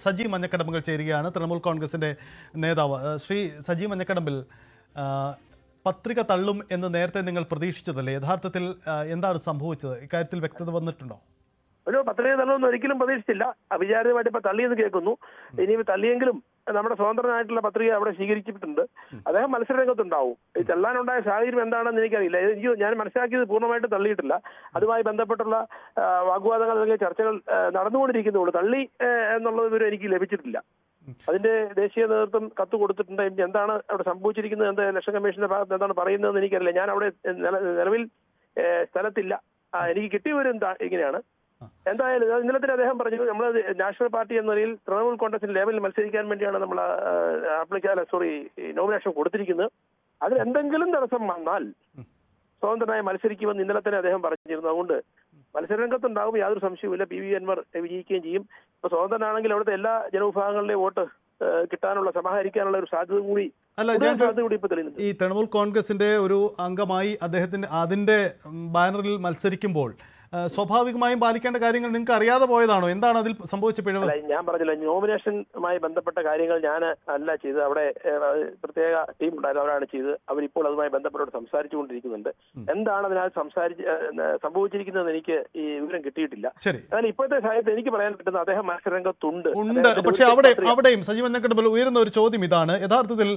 സജി മഞ്ഞക്കടമ്പൽ ചേരുകയാണ്. തൃണമൂൽ കോൺഗ്രസിന്റെ നേതാവ് ശ്രീ സജി മഞ്ഞക്കടമ്പിൽ, പത്രിക തള്ളും എന്ന് നേരത്തെ നിങ്ങൾ പ്രതീക്ഷിച്ചതല്ലേ? യഥാർത്ഥത്തിൽ എന്താണ് സംഭവിച്ചത്? ഇക്കാര്യത്തിൽ വ്യക്തത വന്നിട്ടുണ്ടോ? ഒരു പത്രിക തള്ളുമെന്ന് ഒരിക്കലും പ്രതീക്ഷിച്ചില്ല. അവിചാരിതമായിട്ട് ഇപ്പൊ തള്ളിയെന്ന് കേൾക്കുന്നു. ഇനി തള്ളിയെങ്കിലും നമ്മുടെ സ്വതന്ത്രനായിട്ടുള്ള പത്രിക അവിടെ സ്വീകരിച്ചിട്ടുണ്ട്. അദ്ദേഹം മത്സരരംഗത്തുണ്ടാവും. ഈ തള്ളാനുണ്ടായ സാഹചര്യം എന്താണെന്ന് എനിക്കറിയില്ല. ഞാൻ മനസ്സിലാക്കിയത് പൂർണ്ണമായിട്ട് തള്ളിയിട്ടില്ല. അതുമായി ബന്ധപ്പെട്ടുള്ള വാഗ്വാദങ്ങൾ അല്ലെങ്കിൽ ചർച്ചകൾ നടന്നുകൊണ്ടിരിക്കുന്നുള്ളൂ. തള്ളി എന്നുള്ള വിവരം എനിക്ക് ലഭിച്ചിട്ടില്ല. അതിന്റെ ദേശീയ നേതൃത്വം കത്ത് കൊടുത്തിട്ടുണ്ട്. എന്താണ് അവിടെ സംഭവിച്ചിരിക്കുന്നത്, എന്താ ഇലക്ഷൻ കമ്മീഷന്റെ ഭാഗത്ത് എന്താണ് പറയുന്നതെന്ന് എനിക്കറിയില്ല. ഞാൻ അവിടെ നിലവിൽ സ്ഥലത്തില്ല. എനിക്ക് കിട്ടിയ വിവരം ഇങ്ങനെയാണ്. എന്തായാലും ഇന്നലെ തന്നെ അദ്ദേഹം പറഞ്ഞു, നമ്മൾ നാഷണൽ പാർട്ടി എന്ന നിലയിൽ തൃണമൂൽ കോൺഗ്രസിന്റെ ലെവലിൽ മത്സരിക്കാൻ വേണ്ടിയാണ് നമ്മൾ നോമിനേഷൻ കൊടുത്തിരിക്കുന്നത്. അതിൽ എന്തെങ്കിലും തടസ്സം വന്നാൽ സ്വതന്ത്രനായി മത്സരിക്കുമെന്ന് ഇന്നലെ തന്നെ അദ്ദേഹം പറഞ്ഞിരുന്നു. അതുകൊണ്ട് മത്സരരംഗത്തുണ്ടാകും, യാതൊരു സംശയവുമില്ല. PV അൻവർ വിജയിക്കുകയും ചെയ്യും. ഇപ്പൊ സ്വതന്ത്രനാണെങ്കിൽ അവിടുത്തെ എല്ലാ ജനവിഭാഗങ്ങളുടെയും വോട്ട് കിട്ടാനുള്ള സമാഹരിക്കാനുള്ള ഒരു സാധ്യത കൂടി ഈ തൃണമൂൽ കോൺഗ്രസിന്റെ ഒരു അംഗമായി അദ്ദേഹത്തിന്റെ അതിന്റെ ബാനറിൽ മത്സരിക്കുമ്പോൾ സ്വാഭാവികമായും പാലിക്കേണ്ട കാര്യങ്ങൾ നിങ്ങൾക്ക് അറിയാതെ പോയതാണോ? എന്താണ് അതിൽ സംഭവിച്ച പിഴവ്? ഞാൻ പറഞ്ഞില്ല, നോമിനേഷനുമായി ബന്ധപ്പെട്ട കാര്യങ്ങൾ ഞാൻ അല്ല ചെയ്ത്. അവിടെ പ്രത്യേക ടീം ഉണ്ടായിരുന്നു, അവരാണ് ചെയ്ത്. അവരിപ്പോൾ അതുമായി ബന്ധപ്പെട്ടോട് സംസാരിച്ചുകൊണ്ടിരിക്കുന്നുണ്ട്. എന്താണ് അതിനകത്ത് സംഭവിച്ചിരിക്കുന്നത് എനിക്ക് ഈ വിവരം കിട്ടിയിട്ടില്ല. എന്നാൽ ഇപ്പോഴത്തെ സാഹചര്യത്തിൽ എനിക്ക് പറയാൻ പറ്റുന്ന അദ്ദേഹം മത്സരരംഗത്തുണ്ട്. പക്ഷെ അവിടെയും സജി മഞ്ഞക്കടമ്പിൽ ഉയരുന്ന ഒരു ചോദ്യം ഇതാണ്. യഥാർത്ഥത്തിൽ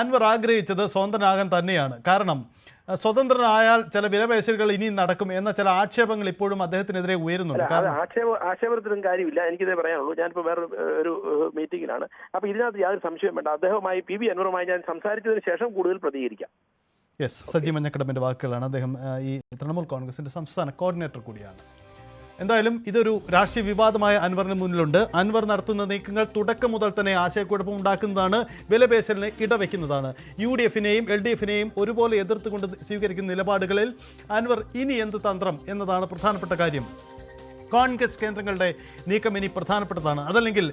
അൻവർ ആഗ്രഹിച്ചത് സ്വതന്ത്രനാകാൻ തന്നെയാണ്. കാരണം സ്വതന്ത്രനായാൽ ചില വിലപേശലുകൾ ഇനിയും നടക്കും എന്ന ചില ആക്ഷേപങ്ങൾ ഇപ്പോഴും അദ്ദേഹത്തിനെതിരെ ഉയരുന്നുണ്ട്. ആക്ഷേപത്തിനും കാര്യമില്ല, എനിക്കിതേ പറയാനുള്ളൂ. ഞാനിപ്പോൾ വേറെ ഒരു മീറ്റിംഗിലാണ്. അപ്പൊ ഇതിനകത്ത് യാതൊരു സംശയം വേണ്ട. അദ്ദേഹവുമായി PV അൻവറുമായി ഞാൻ സംസാരിച്ചതിന് ശേഷം കൂടുതൽ പ്രതികരിക്കാം. യെസ്, സജി മഞ്ഞക്കടമ്പിന്റെ വാക്കുകളാണ്. അദ്ദേഹം ഈ തൃണമൂൽ കോൺഗ്രസിന്റെ സംസ്ഥാന കോർഡിനേറ്റർ കൂടിയാണ്. എന്തായാലും ഇതൊരു രാഷ്ട്രീയ വിവാദമായ അൻവറിന് മുന്നിലുണ്ട്. അൻവർ നടത്തുന്ന നീക്കങ്ങൾ തുടക്കം മുതൽ തന്നെ ആശയക്കുഴപ്പം ഉണ്ടാക്കുന്നതാണ്, വിലപേശലിന് ഇടവെക്കുന്നതാണ്. UDF-നെയും LDF-നെയും ഒരുപോലെ എതിർത്തുകൊണ്ട് സ്വീകരിക്കുന്ന നിലപാടുകളിൽ അൻവർ ഇനി എന്ത് തന്ത്രം എന്നതാണ് പ്രധാനപ്പെട്ട കാര്യം. കോൺഗ്രസ് കേന്ദ്രങ്ങളുടെ നീക്കം ഇനി പ്രധാനപ്പെട്ടതാണ്. അതല്ലെങ്കിൽ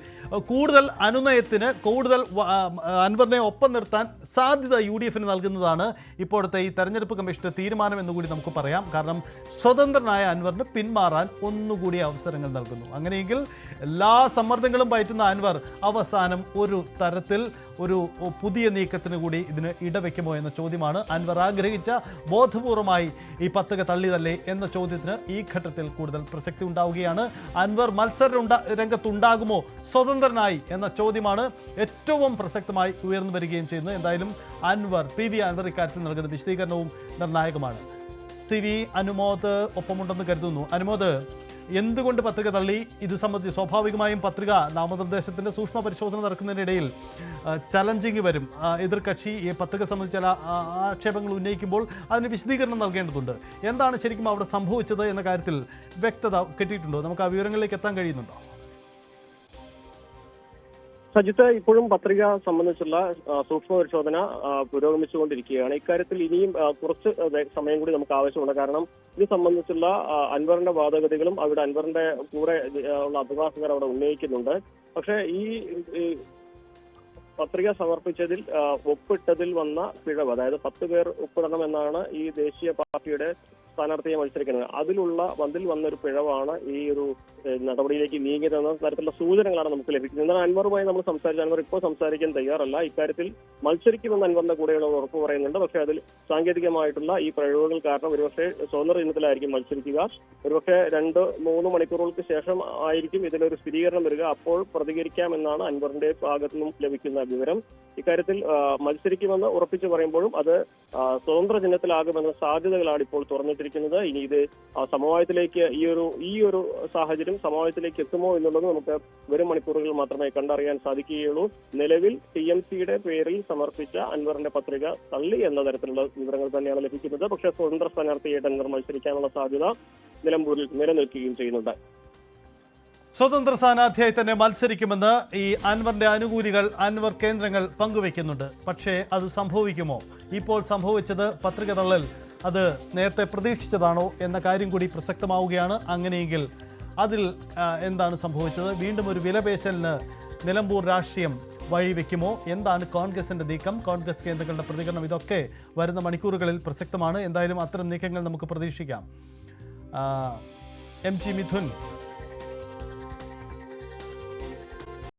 കൂടുതൽ അനുനയത്തിന്, കൂടുതൽ അൻവറിനെ ഒപ്പം നിർത്താൻ സാധ്യത UDF-ന് നൽകുന്നതാണ് ഇപ്പോഴത്തെ ഈ തെരഞ്ഞെടുപ്പ് കമ്മീഷന്റെ തീരുമാനം എന്നുകൂടി നമുക്ക് പറയാം. കാരണം സ്വതന്ത്രനായ അൻവറിന് പിന്മാറാൻ ഒന്നുകൂടി അവസരങ്ങൾ നൽകുന്നു. അങ്ങനെയെങ്കിൽ എല്ലാ സമ്മർദ്ദങ്ങളും പയറ്റുന്ന അൻവർ അവസാനം ഒരു തരത്തിൽ ഒരു പുതിയ നീക്കത്തിന് കൂടി ഇതിന് ഇടവെക്കുമോ എന്ന ചോദ്യമാണ്. അൻവർ ആഗ്രഹിച്ച ബോധപൂർവമായി ഈ പത്രിക തള്ളിയതല്ലേ എന്ന ചോദ്യത്തിന് ഈ ഘട്ടത്തിൽ കൂടുതൽ പ്രസക്തി ഉണ്ടാവുകയാണ്. അൻവർ മത്സര രംഗത്തുണ്ടാകുമോ സ്വതന്ത്രനായി എന്ന ചോദ്യമാണ് ഏറ്റവും പ്രസക്തമായി ഉയർന്നു വരികയും ചെയ്യുന്നത്. എന്തായാലും PV അൻവർ ഇക്കാര്യത്തിൽ നൽകുന്ന വിശദീകരണവും നിർണായകമാണ്. CV അനുമോദ് ഒപ്പമുണ്ടെന്ന് കരുതുന്നു. അനുമോദ്, എന്തുകൊണ്ട് പത്രിക തള്ളി? ഇത് സംബന്ധിച്ച് സ്വാഭാവികമായും പത്രിക നാമനിർദ്ദേശത്തിൻ്റെ സൂക്ഷ്മ പരിശോധന നടക്കുന്നതിനിടയിൽ ചലഞ്ചിങ് വരും. എതിർകക്ഷി ഈ പത്രിക സംബന്ധിച്ച് ചില ആക്ഷേപങ്ങൾ ഉന്നയിക്കുമ്പോൾ അതിന് വിശദീകരണം നൽകേണ്ടതുണ്ട്. എന്താണ് ശരിക്കും അവിടെ സംഭവിച്ചത് എന്ന കാര്യത്തിൽ വ്യക്തത കിട്ടിയിട്ടുണ്ടോ? നമുക്ക് ആ വിവരങ്ങളിലേക്ക് എത്താൻ കഴിയുന്നുണ്ടോ? സജിത്ത്, ഇപ്പോഴും പത്രിക സംബന്ധിച്ചുള്ള സൂക്ഷ്മ പരിശോധന പുരോഗമിച്ചുകൊണ്ടിരിക്കുകയാണ്. ഇക്കാര്യത്തിൽ ഇനിയും കുറച്ച് സമയം കൂടി നമുക്ക് ആവശ്യമുണ്ട്. കാരണം ഇത് സംബന്ധിച്ചുള്ള അൻവറിന്റെ വാദഗതികളും അവിടെ അൻവറിന്റെ കൂടെ ഉള്ള അഭിഭാഷകർ അവിടെ ഉന്നയിക്കുന്നുണ്ട്. പക്ഷേ ഈ പത്രിക സമർപ്പിച്ചതിൽ ഒപ്പിട്ടതിൽ വന്ന പിഴവ്, അതായത് 10 പേർ ഒപ്പിടണമെന്നാണ് ഈ ദേശീയ പാർട്ടിയുടെ സ്ഥാനാർത്ഥിയെ മത്സരിക്കുന്നത്. അതിൽ വന്നൊരു പിഴവാണ് ഈ ഒരു നടപടിയിലേക്ക് നീങ്ങിയതെന്ന തരത്തിലുള്ള സൂചനകളാണ് നമുക്ക് ലഭിക്കുന്നത്. എന്നാൽ അൻവറുമായി നമ്മൾ സംസാരിച്ച അൻവർ ഇപ്പോൾ സംസാരിക്കാൻ തയ്യാറല്ല. ഇക്കാര്യത്തിൽ മത്സരിക്കുമെന്ന് അൻവറിന്റെ കൂടെയുള്ള ഉറപ്പ് പറയുന്നുണ്ട്. പക്ഷേ അതിൽ സാങ്കേതികമായിട്ടുള്ള ഈ പിഴവുകൾ കാരണം ഒരുപക്ഷെ സ്വതന്ത്ര ചിഹ്നത്തിലായിരിക്കും മത്സരിക്കുക. ഒരുപക്ഷെ 2-3 മണിക്കൂറുകൾക്ക് ശേഷം ആയിരിക്കും ഇതിലൊരു സ്ഥിരീകരണം വരിക. അപ്പോൾ പ്രതികരിക്കാമെന്നാണ് അൻവറിന്റെ ഭാഗത്തു നിന്നും ലഭിക്കുന്ന വിവരം. ഇക്കാര്യത്തിൽ മത്സരിക്കുമെന്ന് ഉറപ്പിച്ചു പറയുമ്പോഴും അത് സ്വതന്ത്ര ചിഹ്നത്തിലാകുമെന്ന സാധ്യതകളാണ് ഇപ്പോൾ തുറന്നിട്ടിരിക്കുന്നത്. ഇനി ഇത് സമവായത്തിലേക്ക് ഈ ഒരു സാഹചര്യം സമവായത്തിലേക്ക് എത്തുമോ എന്നുള്ളത് നമുക്ക് വരും മണിക്കൂറുകൾ മാത്രമേ കണ്ടറിയാൻ സാധിക്കുകയുള്ളൂ. നിലവിൽ TMC-യുടെ പേരിൽ സമർപ്പിച്ച അൻവറിന്റെ പത്രിക തള്ളി എന്ന തരത്തിലുള്ള വിവരങ്ങൾ തന്നെയാണ് ലഭിക്കുന്നത്. പക്ഷേ സ്വതന്ത്ര സ്ഥാനാർത്ഥിയായിട്ട് അൻവർ മത്സരിക്കാനുള്ള സാധ്യത നിലമ്പൂരിൽ നിലനിൽക്കുകയും ചെയ്യുന്നുണ്ട്. സ്വതന്ത്ര സ്ഥാനാർത്ഥിയായി തന്നെ മത്സരിക്കുമെന്ന് ഈ അൻവറിന്റെ അനുകൂലികൾ, അൻവർ കേന്ദ്രങ്ങൾ പങ്കുവെക്കുന്നുണ്ട്. പക്ഷേ അത് സംഭവിക്കുമോ? ഇപ്പോൾ സംഭവിച്ചത് പത്രിക തള്ളൽ, അത് നേരത്തെ പ്രതീക്ഷിച്ചതാണോ എന്ന കാര്യം കൂടി പ്രസക്തമാവുകയാണ്. അങ്ങനെയെങ്കിൽ അതിൽ എന്താണ് സംഭവിച്ചത്? വീണ്ടും ഒരു വിലപേശലിന് നിലമ്പൂർ രാഷ്ട്രീയം വഴിവെക്കുമോ? എന്താണ് കോൺഗ്രസിന്റെ നീക്കം, കോൺഗ്രസ് കേന്ദ്രങ്ങളുടെ പ്രതികരണം? ഇതൊക്കെ വരുന്ന മണിക്കൂറുകളിൽ പ്രസക്തമാണ്. എന്തായാലും അത്തരം നീക്കങ്ങൾ നമുക്ക് പ്രതീക്ഷിക്കാം. MG മിഥുൻ